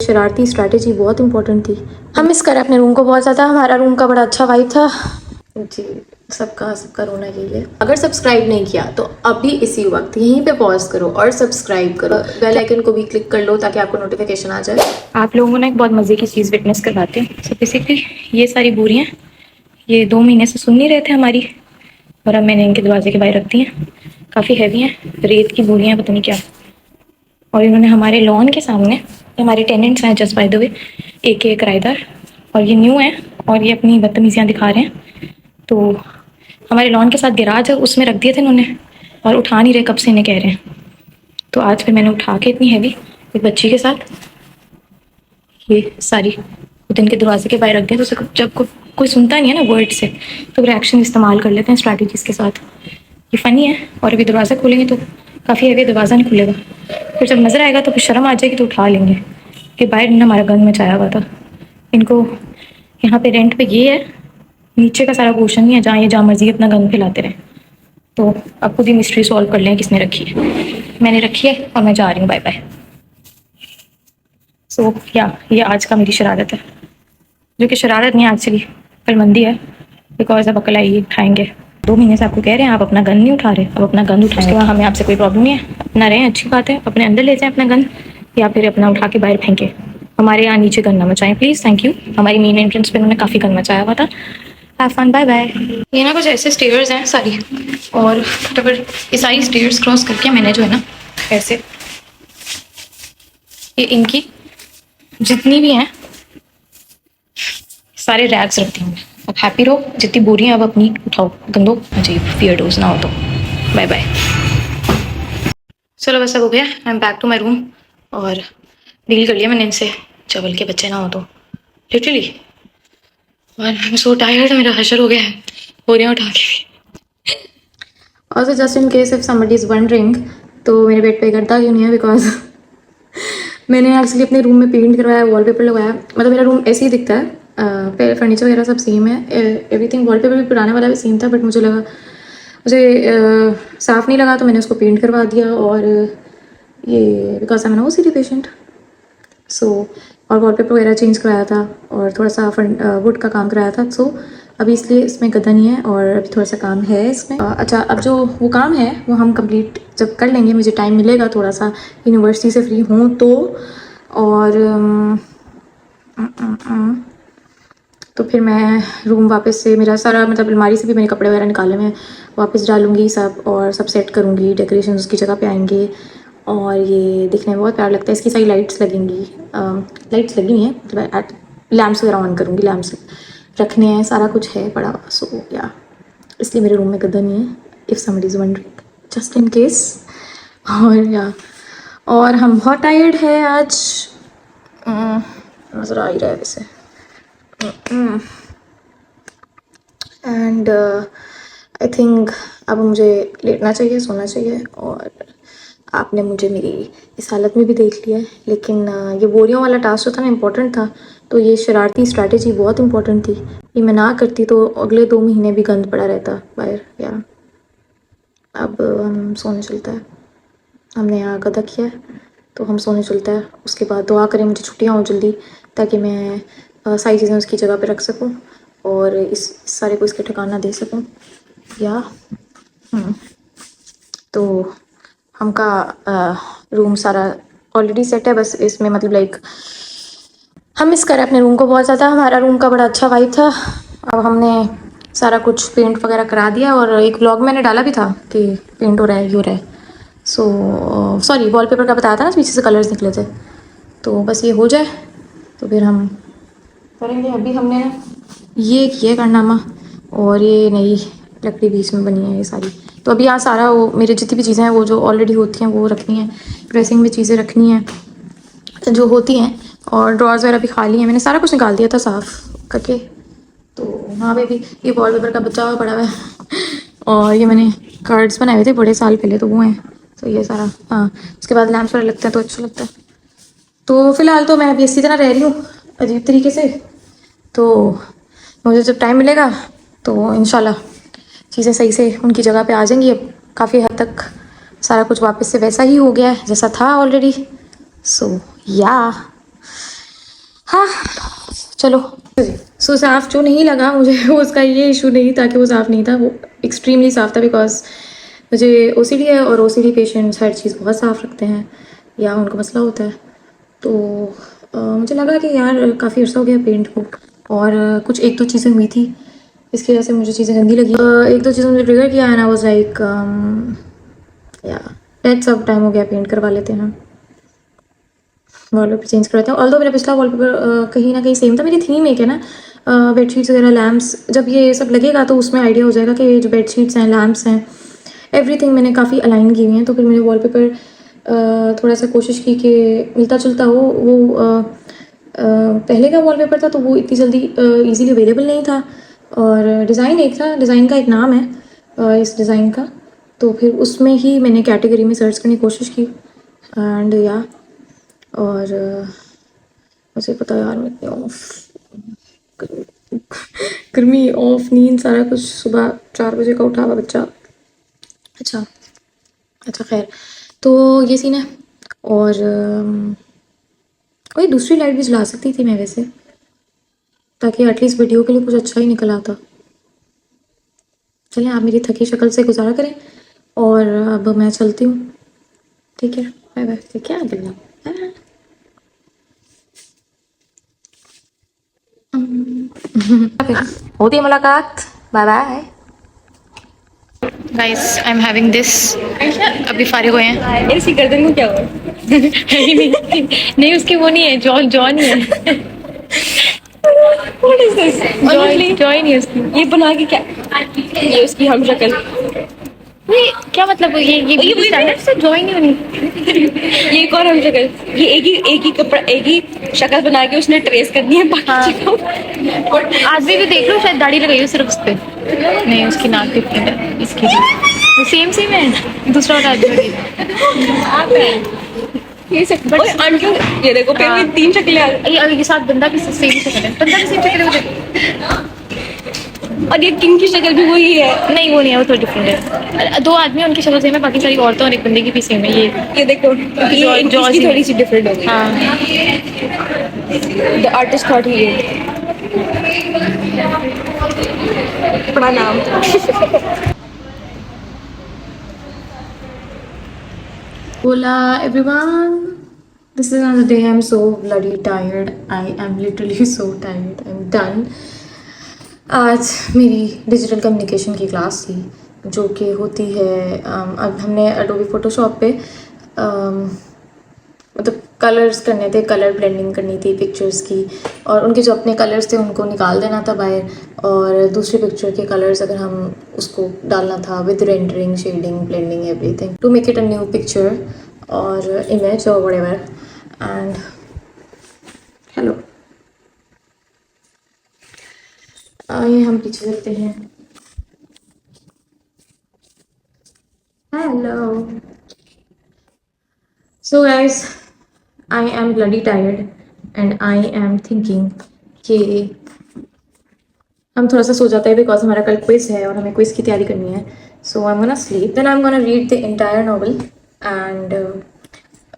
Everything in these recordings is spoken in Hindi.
शरारती स्ट्रैटेजी बहुत इंपॉर्टेंट थी। हम मिस करें अपने रूम को बहुत ज़्यादा। हमारा रूम का बड़ा अच्छा वाइब था जी। सबका रोना यही है। अगर सब्सक्राइब नहीं किया तो अभी इसी वक्त यहीं पे पॉज करो और सब्सक्राइब करो, बेल आइकन को भी क्लिक कर लो ताकि आपको नोटिफिकेशन आ जाए। आप लोगों ने एक बहुत मज़े की चीज़ विटनेस करवाते हैं। सो बेसिकली ये सारी बोरियाँ ये 2 महीने से सुन नहीं रहे थे हमारी, और अब मैंने इनके दरवाजे के बाहर रख दी हैं। काफ़ी हैवी हैं, रेत की बोरियाँ पता नहीं क्या। और इन्होंने हमारे लॉन के सामने, हमारे टेनेंट्स हैं जस्ट बाय द वे, एक किराएदार, और ये न्यू है और ये अपनी बदतमीजियाँ दिखा रहे हैं। तो हमारे लॉन के साथ गैराज है, उसमें रख दिए थे इन्होंने और उठा नहीं रहे, कब से इन्हें कह रहे हैं। तो आज फिर मैंने उठा के इतनी हैवी एक बच्ची के साथ ये सारी खुद इनके दरवाजे के बाहर रख दिया। तो जब कोई सुनता नहीं है ना वर्ड से, तो रिएक्शन इस्तेमाल कर लेते हैं स्ट्रैटेजीज़ के साथ। ये फ़नी है। और अभी दरवाज़ा खोलेंगे तो काफ़ी हैवी दरवाज़ा नहीं खुलेगा, फिर जब नज़र आएगा तो फिर शर्म आ जाएगी तो उठा लेंगे कि बाहर इन्होंने हमारा गंद मचाया हुआ था। इनको यहाँ पे रेंट पे ये है, नीचे का सारा पोर्शन नहीं है जहाँ ये जहाँ मर्जी अपना गंद फैलाते रहे। तो अब खुद ही मिस्ट्री सॉल्व कर लें किसने रखी है। मैंने रखी है और मैं जा रही हूँ, बाय बाय। सो ये आज का मेरी शरारत है, जो कि शरारत नहीं एक्चुअली कलमंदी है, बिकॉज अब अकल आएगी उठाएंगे। 2 महीने से आपको कह रहे हैं आप अपना गंद नहीं उठा रहे, अब अपना गंद उठाएंगे। वहाँ हमें आपसे कोई प्रॉब्लम नहीं है, अपना रहें, अच्छी बात है। अपने अंदर ले जाएं अपना गंद या फिर अपना उठा के बाहर फेंके। हमारे यहाँ नीचे गंद ना मचाएं प्लीज़, थैंक यू। हमारी मेन एंट्रेंस पे उन्होंने काफ़ी गंद मचाया हुआ था। Have fun, bye bye. ये ना कुछ ऐसे स्टेयर्स हैं सारी, और अगर ये सारी स्टेयर्स क्रॉस करके मैंने जो है ना ऐसे ये इनकी जितनी भी हैं सारे रैग्स रखती हूँ। अब हैप्पी रहो, जितनी बोरियां अब अपनी उठाओ, गंदो मुझे फियर डोज ना हो तो बाय बाय। चलो बस अब हो गया, I am back to my room. और डील कर लिया मैंने इनसे, चवल के बच्चे ना हो तो लिटरली। और आई एम सो टायर्ड, मेरा हशर हो गया है बोरियां उठा के। Also just in case if somebody is wondering, तो मेरे बेड पे गद्दा क्यों नहीं है, बिकॉज मैंने एक्चुअली अपने रूम में पेंट करवाया, वॉलपेपर लगाया। मतलब मेरा रूम ऐसे ही दिखता है, फर्नीचर वगैरह सब सेम है, एवरीथिंग। वॉलपेपर भी पुराने वाला भी सेम था, बट मुझे लगा मुझे साफ़ नहीं लगा तो मैंने उसको पेंट करवा दिया। और ये because I am an OCD patient, so और वॉलपेपर वगैरह चेंज कराया था और थोड़ा सा वुड का काम कराया था। सो अभी इसलिए इसमें गद्दा नहीं है और अभी थोड़ा सा काम है इसमें। अच्छा, अब जो वो काम है वो हम कंप्लीट जब कर लेंगे, मुझे टाइम मिलेगा थोड़ा सा, यूनिवर्सिटी से फ्री हूँ तो। और तो फिर मैं रूम वापस से, मेरा सारा मतलब अलमारी से भी मैंने कपड़े वगैरह निकाले हुए हैं, वापस डालूंगी सब और सब सेट करूँगी, डेकोरेशन उसकी जगह पे आएंगे। और ये दिखने में बहुत प्यारा लगता है। इसकी सारी लाइट्स लगेंगी, लाइट्स लगी हुई हैं, मतलब लैम्प्स वगैरह ऑन करूँगी, लैम्प्स रखने हैं, सारा कुछ है पड़ा। सो या इसलिए मेरे रूम में गद्दा नहीं है, if somebody is wondering, just in case. और हम बहुत टायर्ड है आज, नज़र आ ही रहा है वैसे। एंड आई थिंक अब मुझे लेटना चाहिए, सोना चाहिए। और आपने मुझे मेरी इस हालत में भी देख लिया है, लेकिन ये बोरियों वाला टास्क जो था ना इम्पोर्टेंट था, तो ये शरारती स्ट्रैटेजी बहुत इम्पोर्टेंट थी। ये मैं ना करती तो अगले 2 महीने भी गंद पड़ा रहता बाहर। या अब हम सोने चलता है, हमने यहाँ गदा किया है तो हम सोने चलता है। उसके बाद दुआ करें मुझे छुट्टियाँ हो जल्दी, ताकि मैं सारी चीज़ें उसकी जगह पे रख सकूं और इस सारे को इसके ठिकाना दे सकूं। या तो हमका रूम सारा ऑलरेडी सेट है, बस इसमें मतलब लाइक हम मिस करें अपने रूम को बहुत ज़्यादा। हमारा रूम का बड़ा अच्छा वाइब था। अब हमने सारा कुछ पेंट वगैरह करा दिया, और एक व्लॉग मैंने डाला भी था कि पेंट हो रहा है, ये हो रहा है। सो सॉरी, वॉलपेपर का बताया था ना, पीछे से कलर्स निकले थे। तो बस ये हो जाए तो फिर हम करेंगे। अभी हमने ये किया कारनामा, और ये नई लकड़ी बीच में बनी है ये सारी। तो अभी यहाँ सारा वो मेरी जितनी भी चीज़ें हैं वो जो ऑलरेडी होती हैं वो रखनी है, ड्रेसिंग में चीज़ें रखनी हैं जो होती हैं, और ड्रॉर्स वगैरह भी खाली हैं, मैंने सारा कुछ निकाल दिया था साफ़ करके। तो वहाँ पे भी ये वॉलपेपर का बचा हुआ पड़ा हुआ है, और ये मैंने कार्ड्स बनाए हुए थे बड़े साल पहले, तो वो हैं। तो ये सारा, हाँ, उसके बाद लैम्प्स वगैरह लगते हैं तो अच्छा लगता है। तो फ़िलहाल तो मैं अभी इसी तरह रह रही हूँ अजीब तरीके से। तो मुझे जब टाइम मिलेगा तो इंशाल्लाह चीज़ें सही से उनकी जगह पे आ जाएंगी। अब काफ़ी हद तक सारा कुछ वापस से वैसा ही हो गया है जैसा था ऑलरेडी। सो या हाँ चलो। सो साफ़ जो नहीं लगा मुझे उसका ये इशू नहीं था कि वो साफ़ नहीं था, वो एक्सट्रीमली साफ़ था बिकॉज मुझे ओसीडी है और ओसीडी पेशेंट्स हर चीज़ बहुत साफ़ रखते हैं या उनको मसला होता है। तो मुझे लगा कि यार काफ़ी अर्सा हो गया पेंट को और कुछ एक दो चीज़ें हुई थी इसकी वजह से मुझे चीज़ें गंदी लगी। एक दो चीज़ें मुझे ट्रिगर किया एंड आई वाज लाइक या लेट्स अब टाइम हो गया पेंट करवा लेते हैं, वॉलपेपर चेंज करवाते हैं। ऑल्दो मेरा पिछला वॉलपेपर कहीं ना कहीं सेम था। मेरी थीम एक है ना बेडशीट्स वगैरह लैम्प्स, जब ये सब लगेगा तो उसमें आइडिया हो जाएगा कि ये जो बेडशीट्स हैं लैम्प्स हैं एवरीथिंग मैंने काफ़ी अलाइन की हुई हैं। तो फिर मैंने वॉलपेपर थोड़ा सा कोशिश की कि मिलता जुलता हो। वो पहले का वॉलपेपर था तो वो इतनी जल्दी इजीली अवेलेबल नहीं था और डिज़ाइन एक था, डिज़ाइन का एक नाम है इस डिज़ाइन का। तो फिर उसमें ही मैंने कैटेगरी में सर्च करने की कोशिश की एंड या और मुझे पता यार मैं इतनी ऑफ गर्मी ऑफ नींद सारा कुछ, सुबह 4 बजे का उठा हुआ बच्चा। अच्छा अच्छा खैर, तो ये सीन है और कोई दूसरी लाइट भी जला सकती थी मैं वैसे, ताकि एटलीस्ट वीडियो के लिए कुछ अच्छा ही निकल आता। चलें आप मेरी थकी शक्ल से गुजारा करें और अब मैं चलती हूँ। ठीक है, बाय बाय। क्या गल्ला होती है मुलाकात। Bye bye guys, I am having this. अभी फारिग हुए हैं। इसकी गर्दन को क्या हुआ? नहीं, नहीं उसकी वो नहीं है, जॉन जॉन ही है। What is this? Honestly, Joy नहीं है उसकी। ये बना के क्या? ये उसकी हम शक्ल। ये क्या मतलब ये स्टैंडर्ड से जॉय नहीं होनी। ये एक और हम शक्ल। ये एक ही कपड़ा, एक ही शक्ल बना के उसने ट्रेस करनी है बाकी चीजों को। आदमी भी देख लो, शायद दाढ़ी लगाई हो सिर्फ उस पे। नहीं उसकी नाक टिप है, इसकी भी सेम सेम है। दूसरा वाला आदमी ये सब ओए आंटी, ये देखो फिर भी 3 शक्लें आ गई। ये साथ बंदा भी सेम शक्ल है, बंदा भी सेम शक्ल है मुझे। और ये किंग की शक्ल भी वही है। नहीं वो नहीं है, वो थोड़ा डिफरेंट है। दो आदमी उनकी शक्ल सेम है, बाकी सारी औरतें और एक बंदे की भी सेम है। ये देखो, ये इसकी थोड़ी सी डिफरेंट हो गई। हाँ द आर्टिस्ट थॉट ही अपना नाम। Hola everyone, this is another day. I'm so bloody tired. I am literally so tired. I'm done. आज मेरी डिजिटल कम्युनिकेशन की क्लास थी जो कि होती है अब हमने एडोबी फोटोशॉप पे मतलब कलर्स करने थे, कलर ब्लेंडिंग करनी थी पिक्चर्स की और उनके जो अपने कलर्स थे उनको निकाल देना था बाहर और दूसरी पिक्चर के कलर्स अगर हम उसको डालना था with rendering, shading, blending, everything to make it a new picture और इमेज और व्हाटएवर। एंड हेलो, आइए हम पीछे चलते हैं। Hello, so guys, I am bloody tired and I am thinking कि हम थोड़ा सा सो जाते हैं बिकॉज हमारा कल क्विज है और हमें क्विज की तैयारी करनी है। So I am gonna sleep, then I am gonna read the entire novel and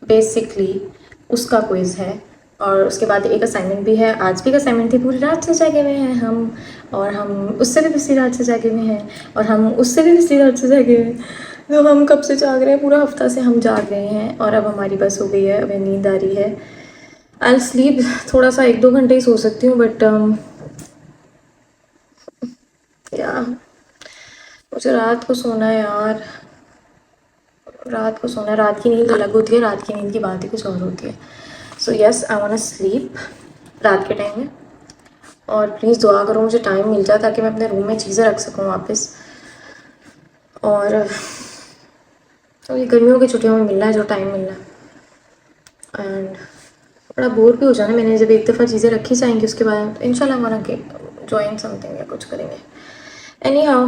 basically उसका क्विज है और उसके बाद एक असाइनमेंट भी है। आज भी एक असाइनमेंट थी, पूरी रात से जागे हुए हैं हम और हम उससे भी पिछली रात से जागे हुए हैं और हम उससे भी पिछली रात से जागे हुए हैं। तो हम कब से जाग रहे हैं, पूरा हफ्ता से हम जाग रहे हैं और अब हमारी बस हो गई है, हमें नींद आ रही है। आई स्लीप, थोड़ा सा 1-2 घंटे ही सो सकती हूँ बट या मुझे रात को सोना है यार, रात को सोना है। रात की नींद अलग होती है, रात की नींद की बात ही कुछ और होती है। So yes, I want to sleep रात के टाइम में और प्लीज़ दुआ करो मुझे टाइम मिल जाए ताकि मैं अपने रूम में चीज़ें रख सकूँ वापस। और तो ये गर्मियों की छुट्टियों में मिल रहा है जो टाइम मिल रहा है एंड बड़ा बोर भी हो जाना। मैंने जब एक दफ़ा चीज़ें रखी जाएंगी उसके बाद तो इंशाल्लाह हमारा ज्वाइन समथिंग या कुछ करेंगे। एनी हाउ,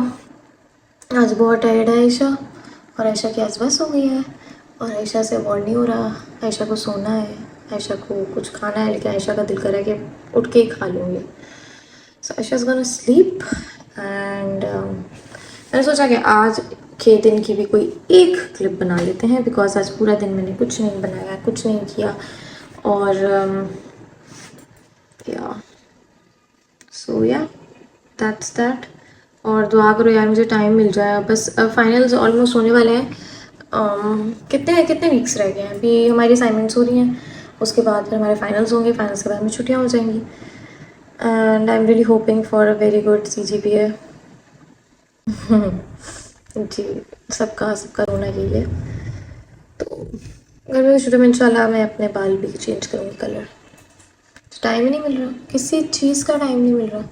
आज बहुत टायर्ड है आयशा और आयशा की आज बस हो गई है और आयशा से अवॉर्ड नहीं हो रहा। आयशा को सोना है, आयशा को कुछ खाना है, लेकिन आयशा का दिल कर रहा है कि उठ के ही खा लूँगी। So Ayesha is gonna sleep and मैंने सोचा कि आज के दिन की भी कोई एक क्लिप बना लेते हैं बिकॉज आज पूरा दिन मैंने कुछ नहीं बनाया, कुछ नहीं किया और या सो या दैट्स दैट। और दुआ करो यार मुझे टाइम मिल जाए, बस अब फाइनल्स ऑलमोस्ट होने वाले हैं। कितने वीक्स रह गए हैं अभी, हमारी असाइनमेंट्स हो रही हैं, उसके बाद फिर हमारे फाइनल्स होंगे, फाइनल्स के बाद हमें छुट्टियाँ हो जाएंगी। And I am really hoping for a very good CGPA। जी, सबका रोना यही है। तो घर में शुरू में इंशाल्लाह मैं अपने बाल भी चेंज करूँगी कलर। टाइम ही नहीं मिल रहा, किसी चीज़ का टाइम नहीं मिल रहा।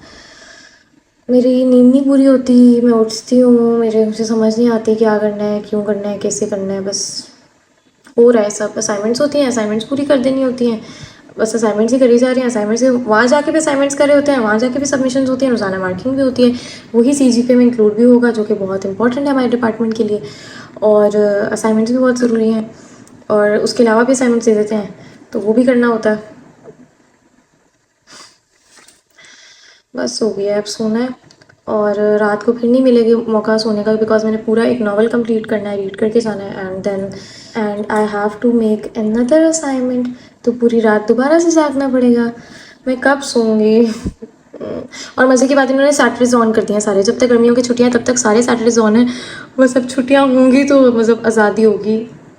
मेरी नींद नहीं पूरी होती, मैं उठती हूँ, मुझे समझ नहीं आती क्या करना है, क्यों करना है, कैसे करना है, बस हो रहा है सब। असाइनमेंट्स होती हैं, असाइनमेंट्स पूरी कर देनी होती हैं, बस असाइनमेंट्स ही करी जा रही हैं। असाइनमेंट्स वहाँ जाके भी असाइनमेंट्स करे होते हैं, वहाँ जाके भी सबमिशंस होती हैं, रोज़ाना मार्किंग भी होती है, वही CGPA में इंक्लूड भी होगा, जो कि बहुत इंपॉर्टेंट है हमारे डिपार्टमेंट के लिए। और असाइनमेंट्स भी बहुत ज़रूरी हैं, और उसके अलावा भी असाइनमेंट्स दे देते हैं, तो वो भी करना होता है। बस हो गया, अब सोना है, और रात को फिर नहीं मिलेगी मौका सोने का, बिकॉज मैंने पूरा एक नॉवल कंप्लीट करना है, रीड करके जाना है, and I have to make another assignment. तो पूरी रात दोबारा से जागना पड़ेगा, मैं कब सोऊंगी। और मज़े की बात, इन्होंने सैटरडेज ऑन कर दिए हैं सारे, जब तक गर्मियों की छुट्टियां तब तक सारे सैटरडेज ऑन है। बस अब छुट्टियां होंगी तो मतलब आज़ादी होगी,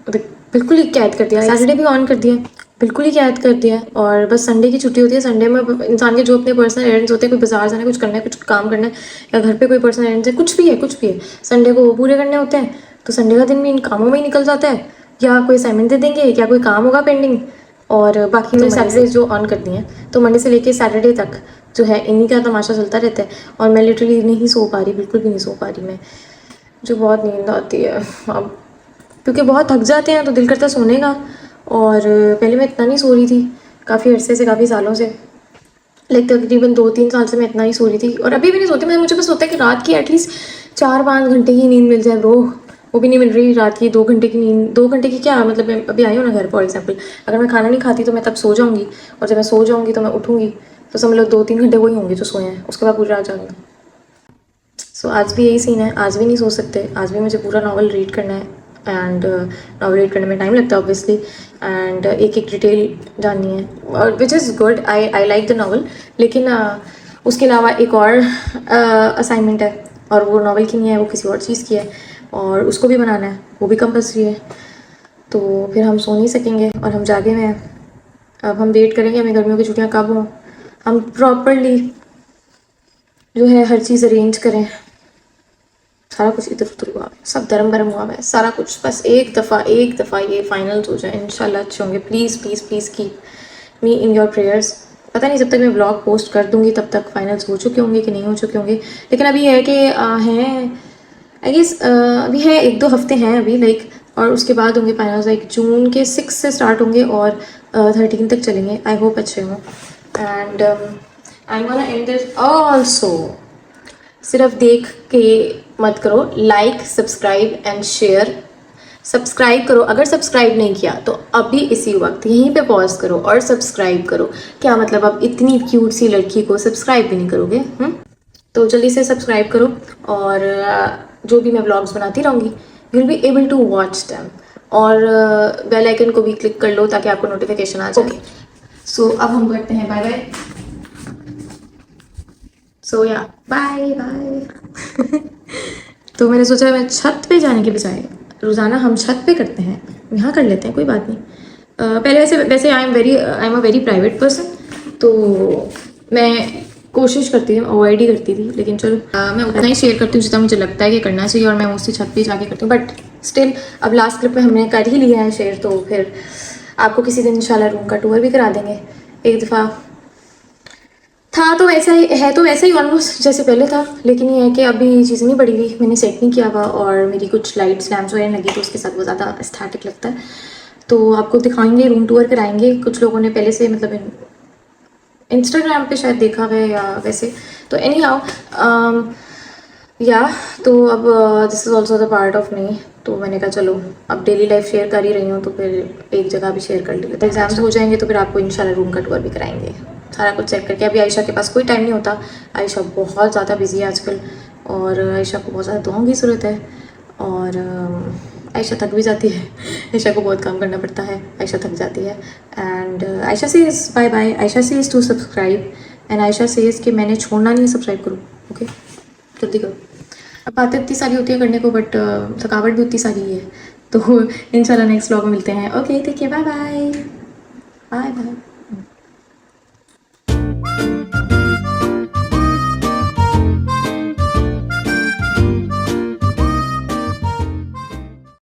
बिल्कुल ही कैद कर दिया। सैटरडे भी ऑन कर दिया, बिल्कुल ही कैद कर दिया। और बस संडे की छुट्टी होती है, संडे में इंसान के जो अपने पर्सनल एरेंड्स होते हैं, कोई बाजार जाना है, कुछ करना है, कुछ काम करना है, या घर पे कोई पर्सनल एरेंड्स है, कुछ भी है, संडे को वो पूरे करने होते हैं। तो संडे का दिन भी इन कामों में ही निकल जाता है, या कोई असाइनमेंट दे देंगे, या कोई काम होगा पेंडिंग, और बाकी तो सैटरडे जो ऑन कर दिए हैं, तो मंडे से लेके सैटरडे तक जो है इन्हीं का तमाशा चलता रहता है। और मैं लिटरली नहीं सो पा रही, बिल्कुल भी नहीं सो पा रही मैं, जो बहुत नींद आती है अब, क्योंकि बहुत थक जाते हैं तो दिल करता है सोने का। और पहले मैं इतना नहीं सो रही थी, काफ़ी अरसे से, काफ़ी सालों से, लाइक तकरीबन 2-3 साल से मैं इतना ही सो रही थी, और अभी भी नहीं सोती मैं। मुझे बस होता है कि रात की एटलीस्ट 4-5 घंटे की नींद मिल जाए ब्रो, वो भी नहीं मिल रही रात की 2 घंटे की नींद। 2 घंटे की क्या मतलब, मैं अभी आई हूँ ना घर, फॉर एग्जाम्पल अगर मैं खाना नहीं खाती तो मैं तब सो जाऊँगी, और जब मैं सो जाऊँगी तो मैं उठूँगी, तो समझ लो 2-3 घंटे वही होंगे जो सोए हैं, उसके बाद पूरी रात जाऊँगी। सो आज भी यही सीन है, आज भी नहीं सो सकते, आज भी मुझे पूरा नावल रीड करना है। एंड नावल रीड करने में टाइम लगता है ऑब्वियसली, एंड एक एक डिटेल जाननी है, और which is good, I like the novel. लेकिन उसके अलावा एक और असाइनमेंट है, और वो नावल की नहीं है, वो किसी और चीज़ की है, और उसको भी बनाना है, वो भी कंपल्सरी है। तो फिर हम सो नहीं सकेंगे, और हम जागे हुए हैं। अब हम वेट करेंगे हमें गर्मियों की छुट्टियाँ कब हों, हम प्रॉपरली जो है हर चीज़ अरेंज करें। सारा कुछ इधर उधर हुआ है, सब धर्म भरम हुआ है, सारा कुछ, बस एक दफ़ा ये फाइनल्स हो जाए, इंशाल्लाह अच्छे होंगे। Please please please keep me in your prayers. पता नहीं जब तक मैं ब्लॉग पोस्ट कर दूंगी तब तक फाइनल्स हो चुके होंगे कि नहीं हो चुके होंगे, लेकिन अभी है कि हैं, आई गेस अभी है 1-2 हफ्ते हैं अभी, लाइक, और उसके बाद होंगे फाइनल्स, लाइक जून के 6 से स्टार्ट होंगे और 13 तक चलेंगे। आई होप अच्छे हों। And I am gonna and this also, सिर्फ देख के मत करो, like subscribe and share. Subscribe करो, अगर सब्सक्राइब नहीं किया तो अभी इसी वक्त यहीं पे पॉज करो और सब्सक्राइब करो। क्या मतलब, अब इतनी क्यूट सी लड़की को सब्सक्राइब भी नहीं करोगे? तो जल्दी से सब्सक्राइब करो, और जो भी मैं व्लॉग्स बनाती रहूँगी you will be able to watch them, और बेल आइकन को भी क्लिक कर लो ताकि आपको नोटिफिकेशन आ जाए। सो अब हम करते हैं बाय बाय। सो या बाय बाय। तो मैंने सोचा मैं छत पे जाने के बजाय रोज़ाना हम छत पे करते हैं, यहाँ कर लेते हैं, कोई बात नहीं। पहले वैसे I am a very private person, तो मैं कोशिश करती थी, अवॉइड ही करती थी, लेकिन चलो मैं उतना ही शेयर करती हूँ जितना मुझे लगता है कि करना चाहिए, और मैं उसी छत पे जाके करती हूँ। बट स्टिल अब लास्ट क्लिप में हमने कर ही लिया है शेयर, तो फिर आपको किसी दिन इंशाल्लाह रूम का टूर भी करा देंगे। एक दफ़ा था तो वैसा ही है, तो वैसा ही ऑलमोस्ट जैसे पहले था, लेकिन ये है कि अभी चीज़ें नहीं बढ़ी हुई, मैंने सेट नहीं किया हुआ, और मेरी कुछ लाइट्स लैम्प्स वगैरह लगी तो उसके साथ वो ज़्यादा एस्थेटिक लगता है। तो आपको दिखाएंगे, रूम टूर कराएंगे। कुछ लोगों ने पहले से मतलब इंस्टाग्राम पे शायद देखा हुआ है या वैसे, तो एनी हाउ या तो अब this is also the part of me. तो मैंने कहा चलो अब डेली लाइफ शेयर कर ही रही हूँ, तो फिर एक जगह भी शेयर कर लेते। एग्जाम्स हो जाएंगे तो फिर आपको इंशाल्लाह रूम का टूर भी कराएंगे, सारा कुछ चेक करके। अभी आयशा के पास कोई टाइम नहीं होता, आयशा बहुत ज़्यादा बिजी है आजकल, और आयशा को बहुत ज़्यादा दुआओं की ज़रूरत है। और आयशा थक भी जाती है, आयशा को बहुत काम करना पड़ता है, आयशा थक जाती है। And Ayesha says bye bye, Ayesha says to subscribe and Ayesha says कि मैंने छोड़ना नहीं है, सब्सक्राइब करो। ओके, जल्दी करो। अब बातें इतनी सारी होती है करने को, बट थकावट भी उतनी सारी ही है। तो इंशाल्लाह नेक्स्ट व्लॉग में मिलते हैं। Okay, take care, bye bye, bye bye.